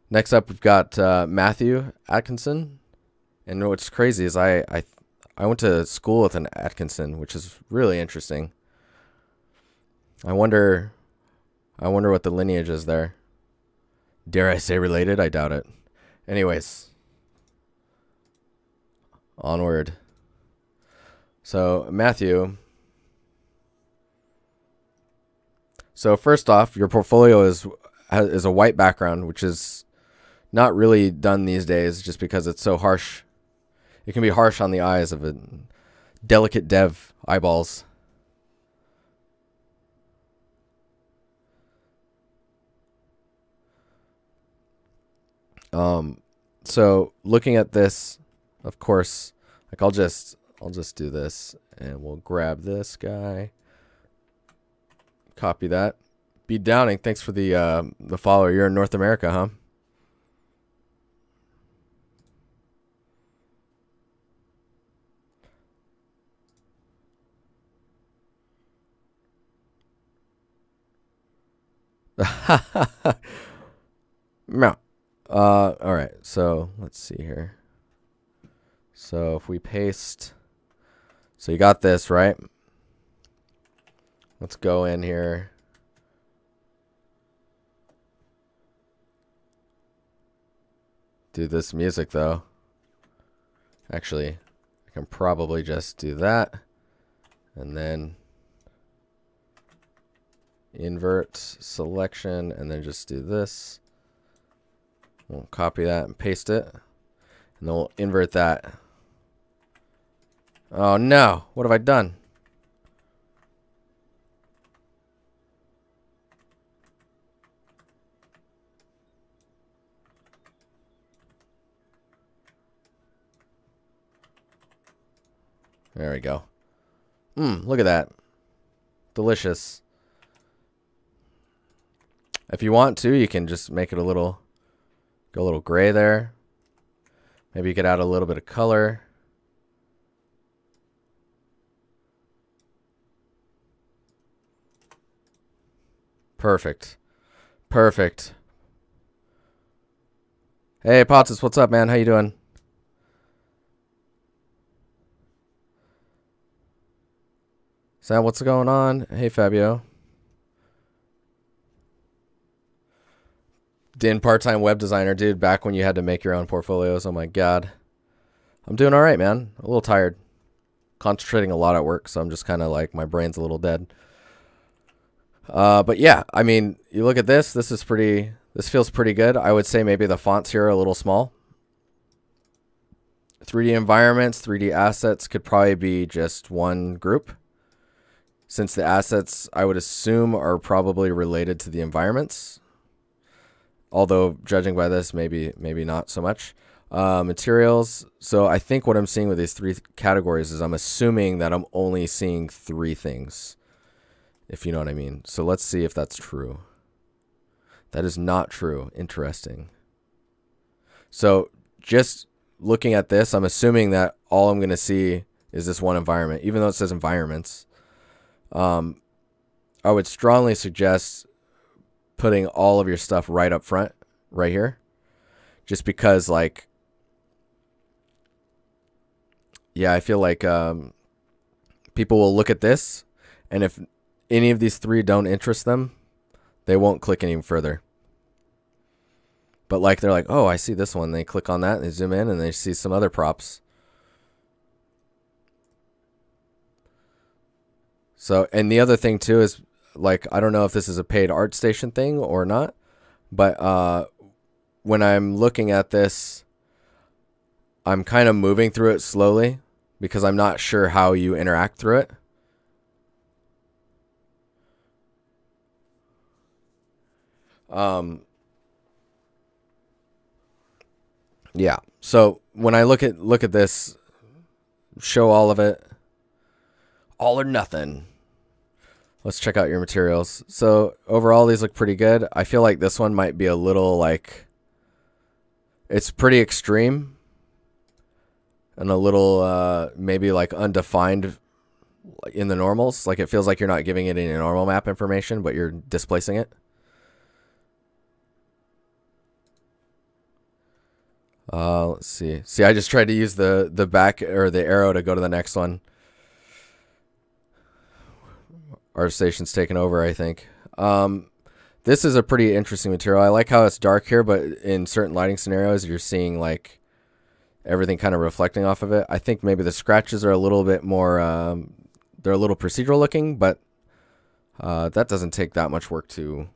Next up, we've got Matthew Atkinson. And what's crazy is I went to school with an Atkinson, which is really interesting. I wonder what the lineage is there. Dare I say related? I doubt it. Anyways, onward. So Matthew. So first off, your portfolio is a white background, which is not really done these days just because it's so harsh. It can be harsh on the eyes of a delicate dev eyeballs. So looking at this, of course, like I'll just do this and we'll grab this guy. Copy that. B Downing, thanks for the follower. You're in North America, huh? No. All right. So let's see here. So if we paste, so you got this, right? Let's go in here. Do this music though. Actually, I can probably just do that and then invert selection and then just do this. We'll copy that and paste it. And then we'll invert that. Oh no, what have I done? There we go. Look at that. Delicious. If you want to, you can just make it a little, go a little gray there. Maybe you could add a little bit of color. Perfect. Perfect. Hey, Potus, what's up, man? How you doing? Sam, what's going on? Hey, Fabio. Din, part-time web designer, dude, back when you had to make your own portfolios. Oh my god. I'm doing all right, man. A little tired. Concentrating a lot at work, so I'm just kind of like, my brain's a little dead. But yeah, I mean, you look at this. This feels pretty good. I would say maybe the fonts here are a little small. 3D environments, 3D assets could probably be just one group. Since the assets, I would assume, are probably related to the environments. Although, judging by this, maybe not so much. Materials. So I think what I'm seeing with these three categories is I'm assuming that I'm only seeing three things. If you know what I mean. So let's see if that's true. That is not true. Interesting. So just looking at this, I'm assuming that all I'm going to see is this one environment, even though it says environments. I would strongly suggest putting all of your stuff right up front, right here. Just because, like, yeah, I feel like people will look at this, and if any of these three don't interest them, they won't click any further. But like, they're like, oh, I see this one. They click on that, and they zoom in, and they see some other props. So, and the other thing too is, like, I don't know if this is a paid Artstation thing or not, but when I'm looking at this, I'm kind of moving through it slowly because I'm not sure how you interact through it. Yeah. So when I look at this, show all of it, all or nothing. Let's check out your materials. So overall, these look pretty good. I feel like this one might be a little, like, it's pretty extreme and a little maybe like undefined in the normals. Like, it feels like you're not giving it any normal map information, but you're displacing it. Let's see. See, I just tried to use the back or the arrow to go to the next one. Artstation's taken over, I think. This is a pretty interesting material. I like how it's dark here, but in certain lighting scenarios, you're seeing like everything kind of reflecting off of it. I think maybe the scratches are a little bit more, they're a little procedural looking, but that doesn't take that much work to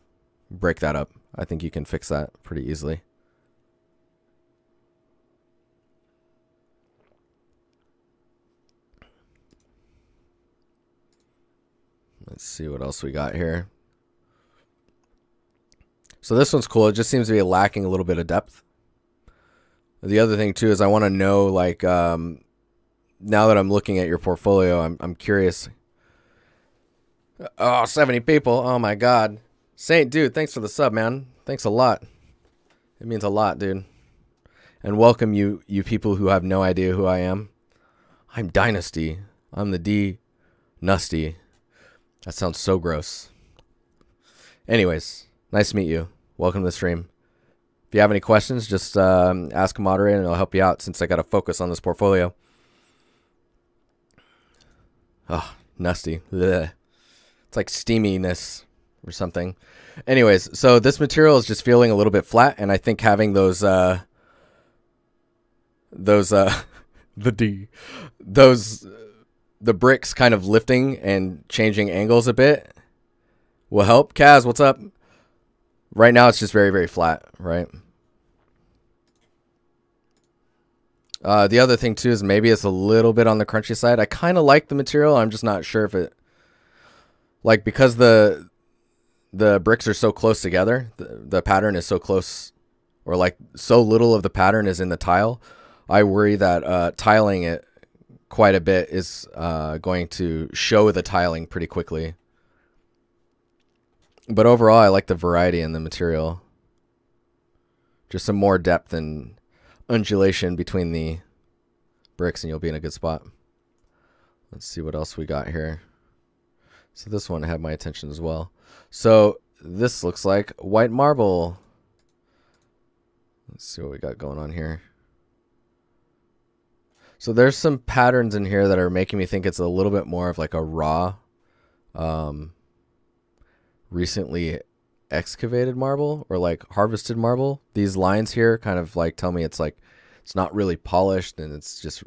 break that up. I think you can fix that pretty easily. Let's see what else we got here. So this one's cool. It just seems to be lacking a little bit of depth. The other thing too is I want to know, like, now that I'm looking at your portfolio, I'm curious. Oh, 70 people. Oh my God. Saint, dude, thanks for the sub, man. Thanks a lot. It means a lot, dude. And welcome you people who have no idea who I am. I'm DiNusty. I'm the DiNusty. That sounds so gross. Anyways, nice to meet you. Welcome to the stream. If you have any questions, just ask a moderator and I'll help you out since I got to focus on this portfolio. Oh, Nusty. Ugh. It's like steaminess or something. Anyways, so this material is just feeling a little bit flat, and I think having the bricks kind of lifting and changing angles a bit will help. Kaz, what's up? Right now it's just very, very flat, right? The other thing too is maybe it's a little bit on the crunchy side. I kind of like the material. I'm just not sure if it, like, because the bricks are so close together, the pattern is so close, or like so little of the pattern is in the tile. I worry that tiling it quite a bit is going to show the tiling pretty quickly. But overall, I like the variety in the material. Just some more depth and undulation between the bricks and you'll be in a good spot. Let's see what else we got here. So this one had my attention as well. So this looks like white marble. Let's see what we got going on here. So there's some patterns in here that are making me think it's a little bit more of like a raw, recently excavated marble or like harvested marble. These lines here kind of like tell me it's like it's not really polished and it's just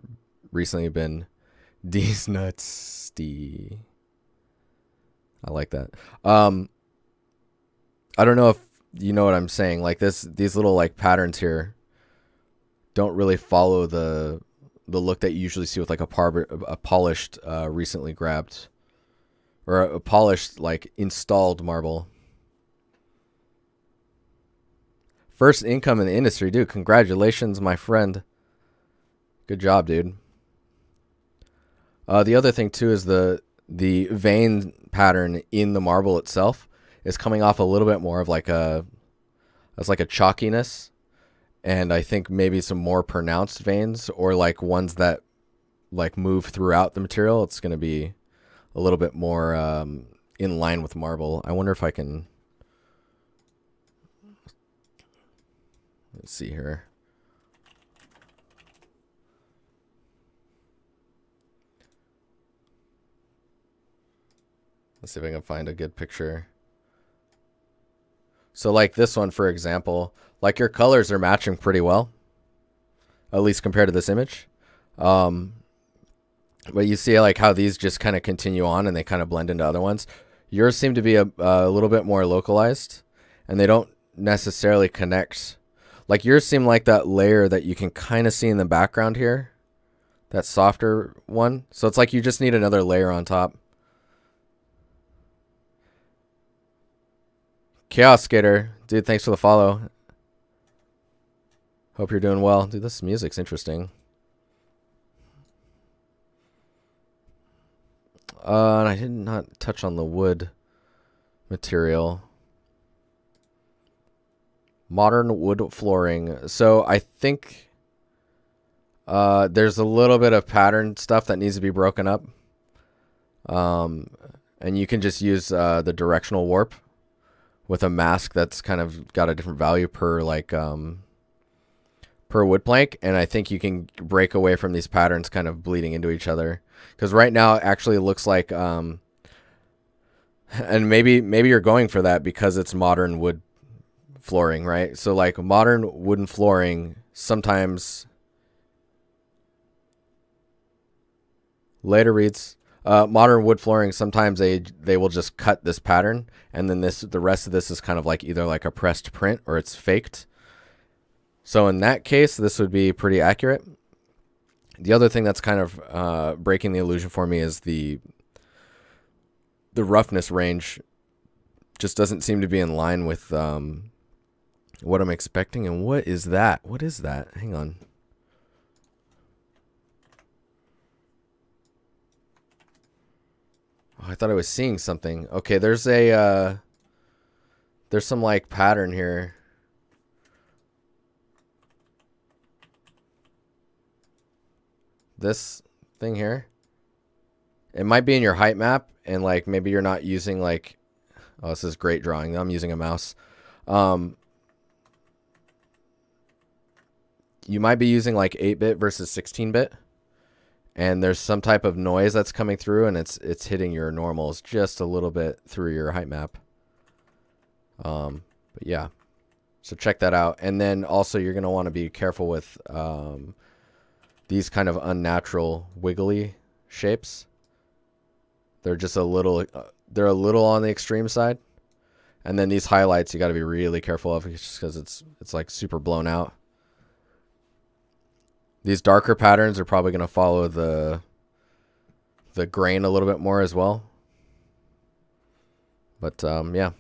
recently been DiNusty. I like that. I don't know if you know what I'm saying. Like these little like patterns here don't really follow the look that you usually see with like a polished, recently grabbed, or a polished, like installed marble. First income in the industry, dude. Congratulations, my friend. Good job, dude. The other thing too is the vein pattern in the marble itself is coming off a little bit more of like a chalkiness. And I think maybe some more pronounced veins or like ones that like move throughout the material. It's going to be a little bit more in line with marble. I wonder if I can... Let's see here. Let's see if I can find a good picture. So like this one, for example, like your colors are matching pretty well, at least compared to this image. But you see like how these just kind of continue on and they kind of blend into other ones. Yours seem to be a little bit more localized and they don't necessarily connect. Like yours seem like that layer that you can kind of see in the background here, that softer one. So it's like you just need another layer on top. Chaos Skater, dude, thanks for the follow. Hope you're doing well. Dude, this music's interesting. And I did not touch on the wood material. Modern wood flooring. So I think there's a little bit of pattern stuff that needs to be broken up. And you can just use the directional warp with a mask that's kind of got a different value per like per per wood plank, and I think you can break away from these patterns kind of bleeding into each other. Because right now it actually looks like, and maybe you're going for that because it's modern wood flooring, right? So like modern wooden flooring, sometimes later reads, modern wood flooring, sometimes they will just cut this pattern, and then the rest of this is kind of like either like a pressed print or it's faked. So in that case, this would be pretty accurate. The other thing that's kind of breaking the illusion for me is the roughness range just doesn't seem to be in line with what I'm expecting. And what is that? What is that? Hang on. Oh, I thought I was seeing something. Okay, there's some like pattern here. This thing here, it might be in your height map, and like maybe you're not using like, oh, this is great drawing. I'm using a mouse. You might be using like 8-bit versus 16-bit, and there's some type of noise that's coming through, and it's hitting your normals just a little bit through your height map. But yeah, so check that out. And then also you're gonna want to be careful with these kind of unnatural wiggly shapes. They're just a little on the extreme side. And then these highlights you got to be really careful of, just because it's like super blown out. These darker patterns are probably going to follow the grain a little bit more as well. But yeah.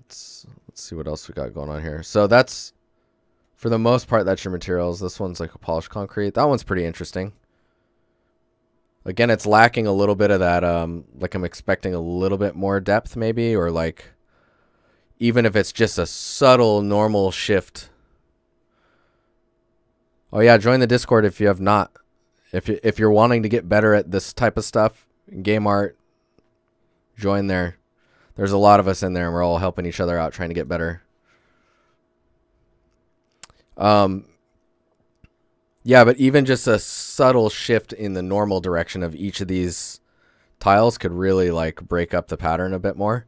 Let's see what else we got going on here. So that's, for the most part, that's your materials. This one's like a polished concrete. That one's pretty interesting. Again, it's lacking a little bit of that, like I'm expecting a little bit more depth maybe, or like even if it's just a subtle normal shift. Oh yeah, join the Discord if you have not. If you're wanting to get better at this type of stuff, game art, join there. There's a lot of us in there, and we're all helping each other out, trying to get better. Yeah, but even just a subtle shift in the normal direction of each of these tiles could really like break up the pattern a bit more.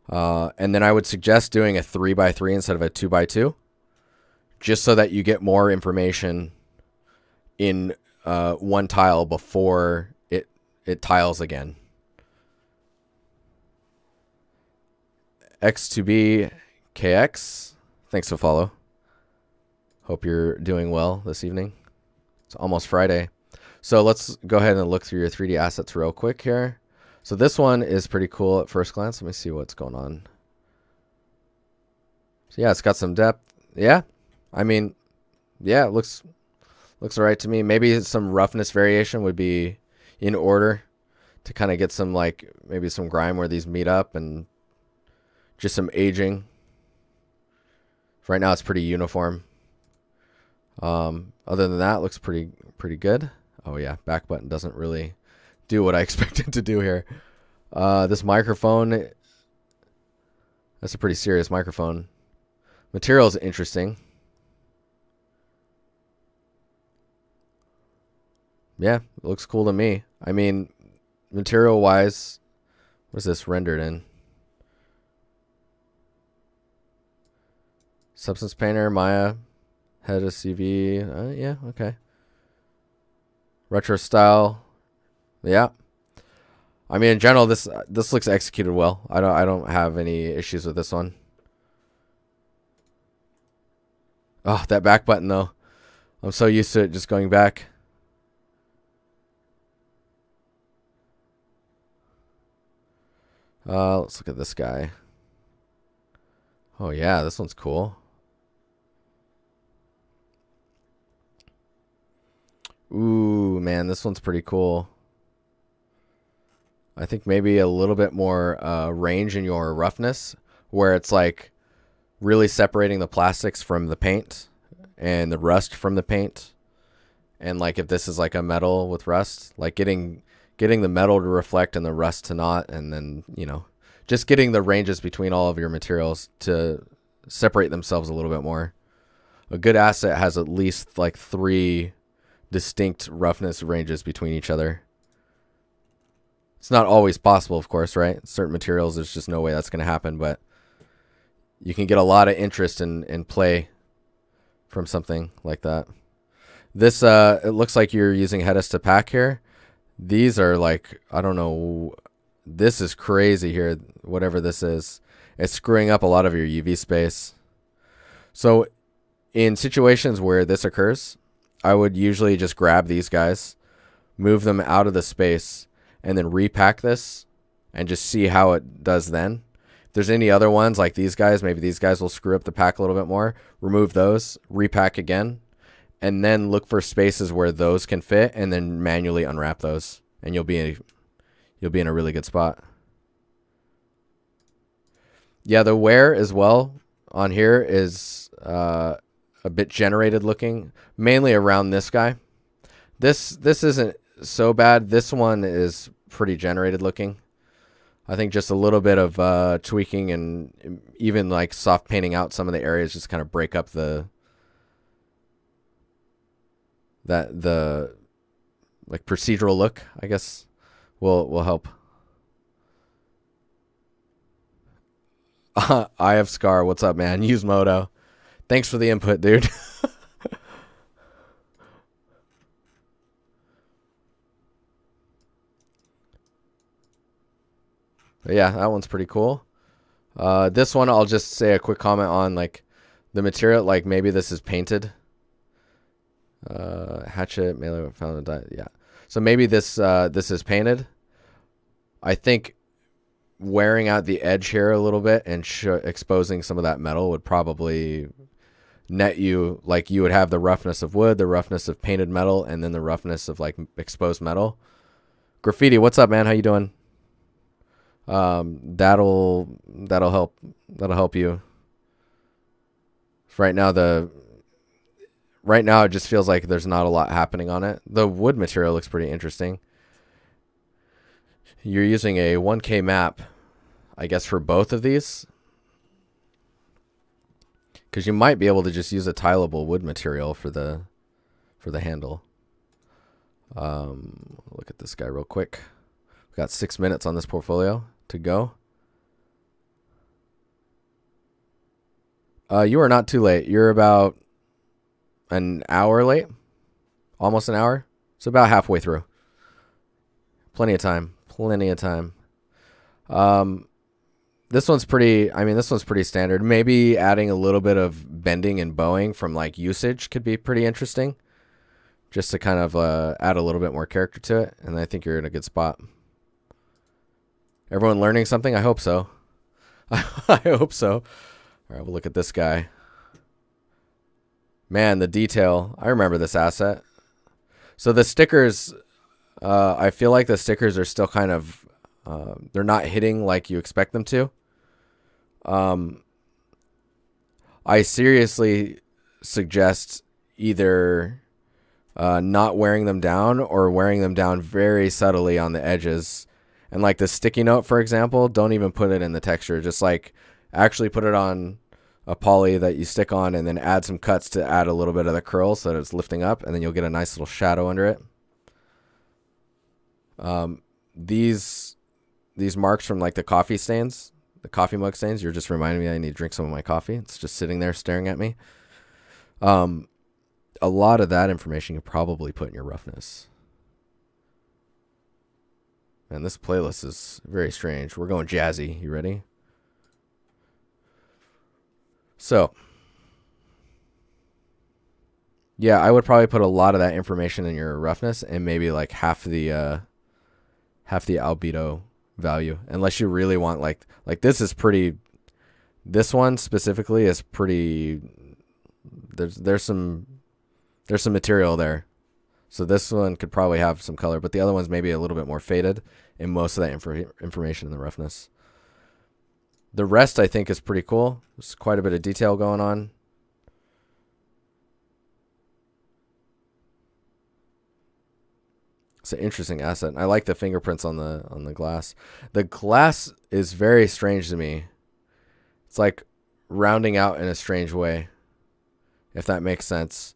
And then I would suggest doing a 3x3 instead of a 2x2, just so that you get more information in one tile before it tiles again. X2B KX, thanks for follow. Hope you're doing well this evening. It's almost Friday. So let's go ahead and look through your 3D assets real quick here. So this one is pretty cool at first glance. Let me see what's going on. So yeah, it's got some depth. Yeah, I mean, yeah, it looks all right to me. Maybe some roughness variation would be in order to kind of get some like maybe some grime where these meet up, and just some aging. Right now it's pretty uniform. Other than that, it looks pretty good. Oh yeah, back button doesn't really do what I expected to do here. This microphone, that's a pretty serious microphone. Material is interesting. Yeah, it looks cool to me. I mean, material wise, what is this rendered in? Substance Painter, Maya. Head of CV, yeah, okay. Retro style, yeah. I mean, in general, this looks executed well. I don't have any issues with this one. Oh, that back button though, I'm so used to it just going back. Let's look at this guy. Oh yeah, this one's cool. Ooh, man, this one's pretty cool. I think maybe a little bit more range in your roughness, where it's like really separating the plastics from the paint and the rust from the paint. And like if this is like a metal with rust, like getting the metal to reflect and the rust to not, and then, you know, just getting the ranges between all of your materials to separate themselves a little bit more. A good asset has at least like 3 distinct roughness ranges between each other. It's not always possible, of course, right? Certain materials, there's just no way that's going to happen, but you can get a lot of interest in play from something like that. This, it looks like you're using headers to pack here. These are like, I don't know, this is crazy here, whatever this is. It's screwing up a lot of your UV space. So in situations where this occurs, I would usually just grab these guys, move them out of the space, and then repack this and just see how it does then. If there's any other ones like these guys, maybe these guys will screw up the pack a little bit more. Remove those, repack again, and then look for spaces where those can fit, and then manually unwrap those, and you'll be in a really good spot. Yeah, the wear as well on here is a bit generated looking, mainly around this guy. This isn't so bad. This one is pretty generated looking. I think just a little bit of tweaking and even like soft painting out some of the areas just kind of break up the like procedural look, I guess, will help. I have Scar. What's up, man? Use Moto. Thanks for the input, dude. But yeah, that one's pretty cool. This one, I'll just say a quick comment on like the material. Like maybe this is painted. Hatchet, melee, found a die. Yeah. So maybe this this is painted. I think wearing out the edge here a little bit and exposing some of that metal would probably net you, like you would have the roughness of wood, the roughness of painted metal, and then the roughness of like exposed metal. Graffiti, what's up, man? How you doing? That'll help you. Right now it just feels like there's not a lot happening on it. The wood material looks pretty interesting. You're using a 1K map, I guess, for both of these, because you might be able to just use a tileable wood material for the handle. Look at this guy real quick. We've got 6 minutes on this portfolio to go. You are not too late. You're about an hour late, almost an hour. So about halfway through. Plenty of time. Plenty of time. This one's pretty, I mean, this one's pretty standard. Maybe adding a little bit of bending and bowing from like usage could be pretty interesting. Just to kind of add a little bit more character to it. And I think you're in a good spot. Everyone learning something? I hope so. I hope so. All right, we'll look at this guy. Man, the detail. I remember this asset. So the stickers, I feel like the stickers are still kind of, they're not hitting like you expect them to. I seriously suggest either not wearing them down or wearing them down very subtly on the edges. And like the sticky note, for example, don't even put it in the texture. Just like actually put it on a poly that you stick on and then add some cuts to add a little bit of the curl so that it's lifting up, and then you'll get a nice little shadow under it. These marks from like the coffee stains, the coffee mug stains, you're just reminding me I need to drink some of my coffee. It's just sitting there staring at me. A lot of that information you probably put in your roughness. And this playlist is very strange. We're going jazzy. You ready? So, yeah, I would probably put a lot of that information in your roughness and maybe like half the albedo value, unless you really want like this is pretty. This one specifically is pretty. There's some material there. So this one could probably have some color, but the other one's maybe a little bit more faded in most of that information in the roughness. The rest, I think, is pretty cool. There's quite a bit of detail going on. It's an interesting asset. I like the fingerprints on the glass. The glass is very strange to me. It's like rounding out in a strange way. if that makes sense.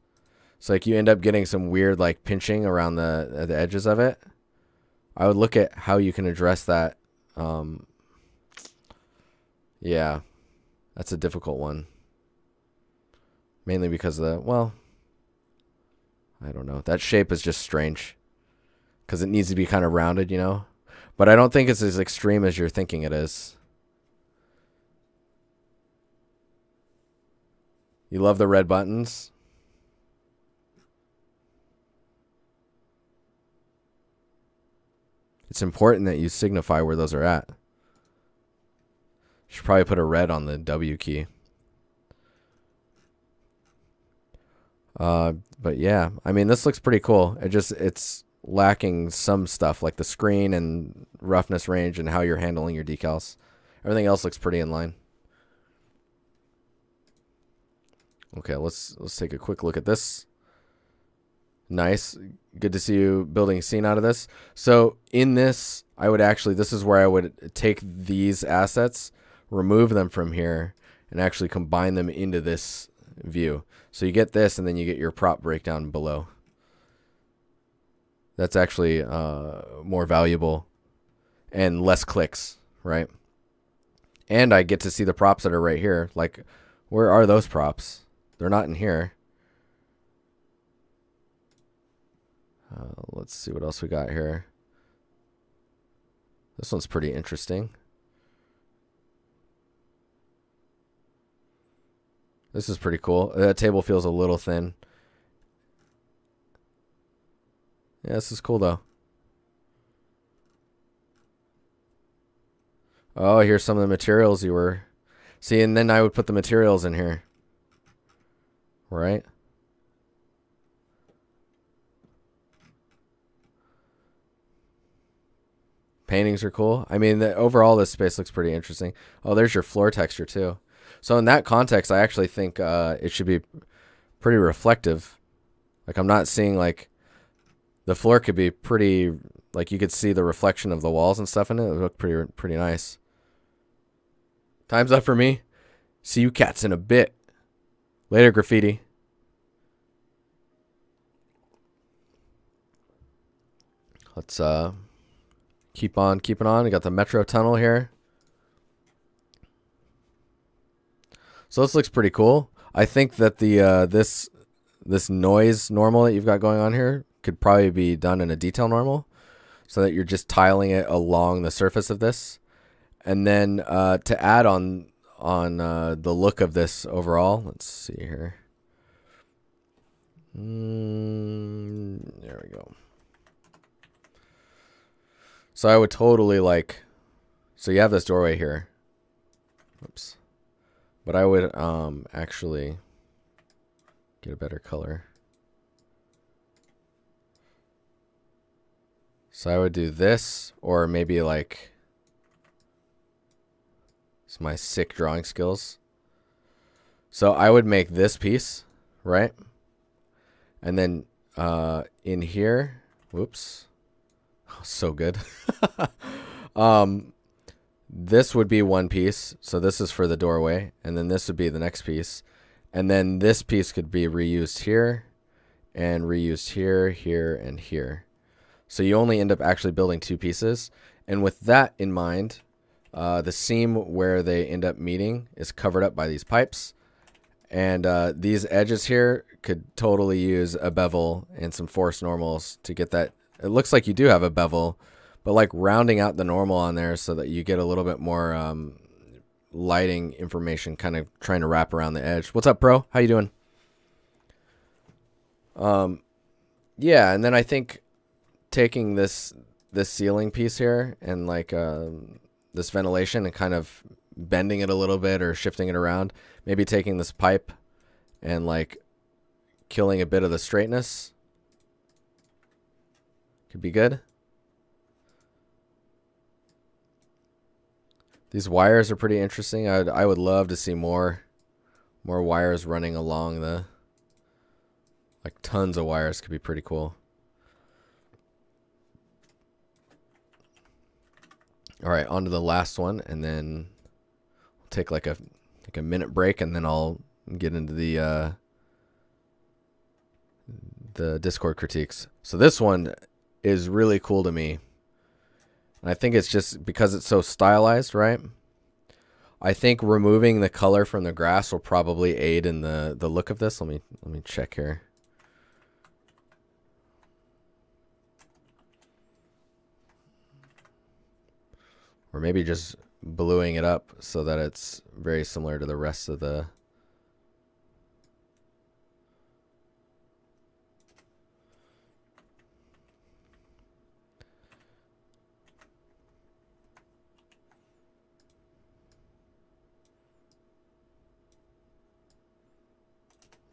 So like you end up getting some weird like pinching around the edges of it. I would look at how you can address that. Yeah, that's a difficult one. Mainly because of the, well, I don't know. That shape is just strange. Because it needs to be kind of rounded, you know? But I don't think it's as extreme as you're thinking it is. You love the red buttons? It's important that you signify where those are at. Should probably put a red on the W key. But yeah, I mean, this looks pretty cool. It's lacking some stuff like the screen and roughness range and how you're handling your decals. Everything else looks pretty in line. Okay, let's take a quick look at this. Nice. Good to see you building a scene out of this. So in this, I would actually, this is where I would take these assets, remove them from here, and actually combine them into this view. So you get this, and then you get your prop breakdown below. That's actually more valuable and less clicks, right? And I get to see the props that are right here. Like, where are those props? They're not in here. Let's see what else we got here. This one's pretty interesting. This is pretty cool. That table feels a little thin. Yeah, this is cool though. Oh, here's some of the materials you were... See, and then I would put the materials in here. Right? Paintings are cool. I mean, overall, this space looks pretty interesting. Oh, there's your floor texture too. So in that context, I actually think it should be pretty reflective. Like, I'm not seeing, like, the floor could be pretty, like, you could see the reflection of the walls and stuff in it. It would look pretty nice. Time's up for me. See you cats in a bit. Later, graffiti. Let's keep on keeping on. We got the metro tunnel here. So this looks pretty cool. I think that the this noise normal that you've got going on here could probably be done in a detail normal, so that you're just tiling it along the surface of this. And then to add on the look of this overall, let's see here. There we go. So I would totally like, so you have this doorway here. Oops. But I would actually get a better color. So I would do this, or maybe like, it's my sick drawing skills. So I would make this piece, right? And then in here, whoops. Oh, so good. This would be one piece. So this is for the doorway. And then this would be the next piece. And then this piece could be reused here and reused here, here, and here. So you only end up actually building two pieces. And with that in mind, the seam where they end up meeting is covered up by these pipes. And these edges here could totally use a bevel and some force normals to get that. It looks like you do have a bevel, but like rounding out the normal on there so that you get a little bit more lighting information, kind of trying to wrap around the edge. What's up, bro? How you doing? Yeah, and then I think taking this ceiling piece here and like this ventilation and kind of bending it a little bit or shifting it around, maybe taking this pipe and like killing a bit of the straightness could be good. These wires are pretty interesting. I would love to see more wires running along the, like tons of wires could be pretty cool. All right, on to the last one, and then we'll take like a minute break, and then I'll get into the the Discord critiques. So this one is really cool to me. And I think it's just because it's so stylized, right? I think removing the color from the grass will probably aid in the look of this. Let me check here. Or maybe just bluing it up so that it's very similar to the rest of the...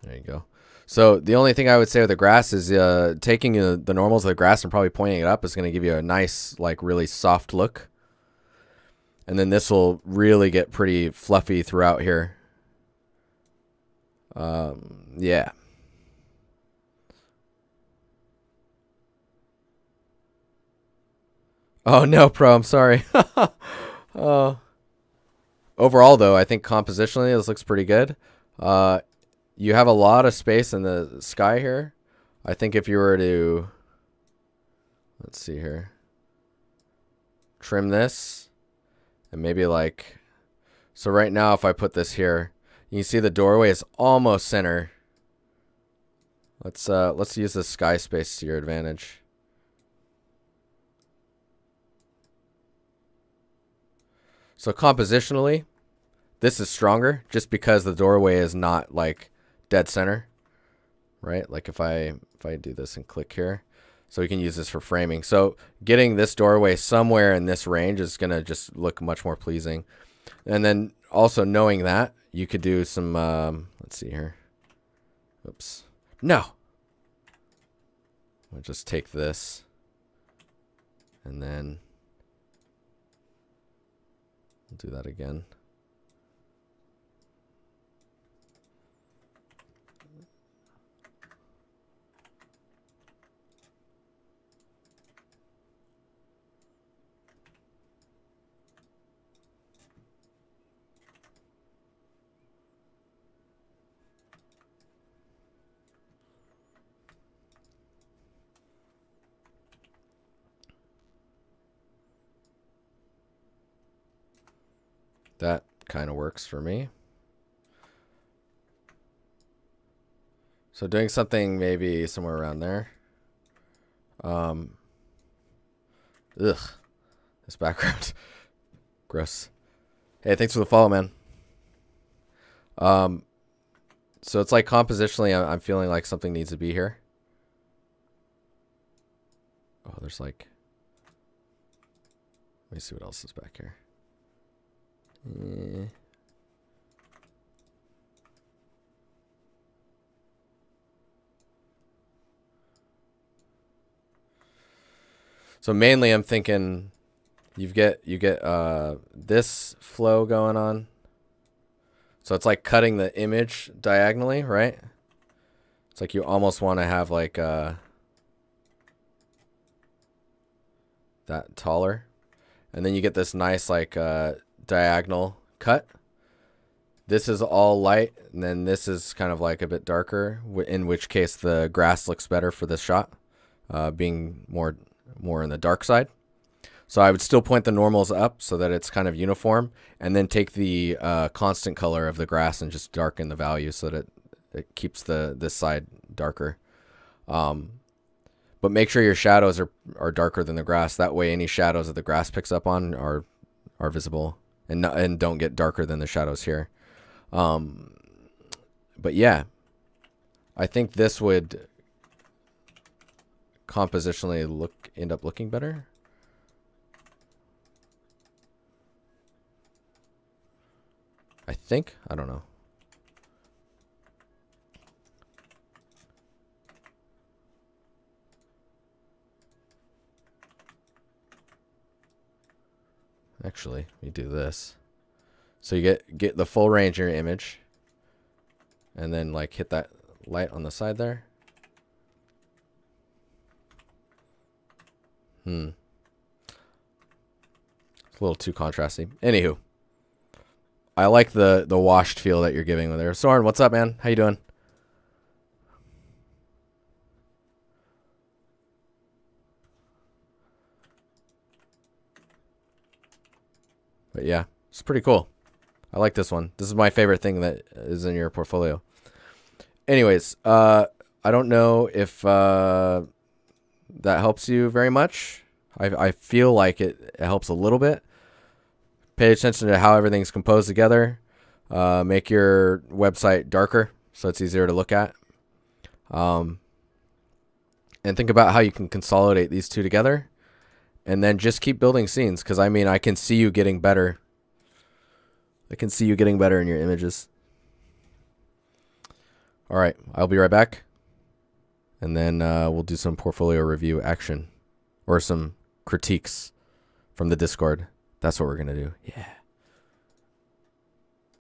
There you go. So the only thing I would say with the grass is taking the normals of the grass and probably pointing it up is going to give you a nice, like, really soft look. And then this will really get pretty fluffy throughout here. Yeah. Oh, no, Pro, I'm sorry. Overall, though, I think compositionally this looks pretty good. You have a lot of space in the sky here. I think if you were to, let's see here, trim this and maybe like, so right now if I put this here, you can see the doorway is almost center. Let's use the sky space to your advantage. So compositionally, this is stronger just because the doorway is not like dead center, right? Like if I do this and click here, so we can use this for framing. So getting this doorway somewhere in this range is gonna just look much more pleasing. And then also knowing that, you could do some, let's see here. Oops. No. I'll just take this and then we'll do that again. That kind of works for me. So doing something maybe somewhere around there. Ugh, this background. Gross. Hey, thanks for the follow, man. So it's like compositionally, I'm feeling like something needs to be here. Oh, there's like, let me see what else is back here. So mainly I'm thinking you get this flow going on. So it's like cutting the image diagonally, right? It's like you almost want to have like that taller. And then you get this nice like diagonal cut. This is all light, and then this is kind of like a bit darker, in which case the grass looks better for this shot, being more in the dark side. So I would still point the normals up so that it's kind of uniform, and then take the constant color of the grass and just darken the value so that it keeps this side darker. But make sure your shadows are darker than the grass. That way any shadows that the grass picks up on are visible and don't get darker than the shadows here. But yeah, I think this would compositionally end up looking better. I think, I don't know. Actually, we do this. So you get the full range of your image, and then like hit that light on the side there. It's a little too contrasty. Anywho, I like the washed feel that you're giving with there. Soren, what's up, man? How you doing? But yeah, it's pretty cool. I like this one. This is my favorite thing that is in your portfolio. Anyways, I don't know if that helps you very much. I feel like it helps a little bit. Pay attention to how everything's composed together. Make your website darker so it's easier to look at. And think about how you can consolidate these two together. And then just keep building scenes, because I mean, I can see you getting better. I can see you getting better in your images. All right, I'll be right back. And then we'll do some portfolio review action or some critiques from the Discord. That's what we're going to do. Yeah.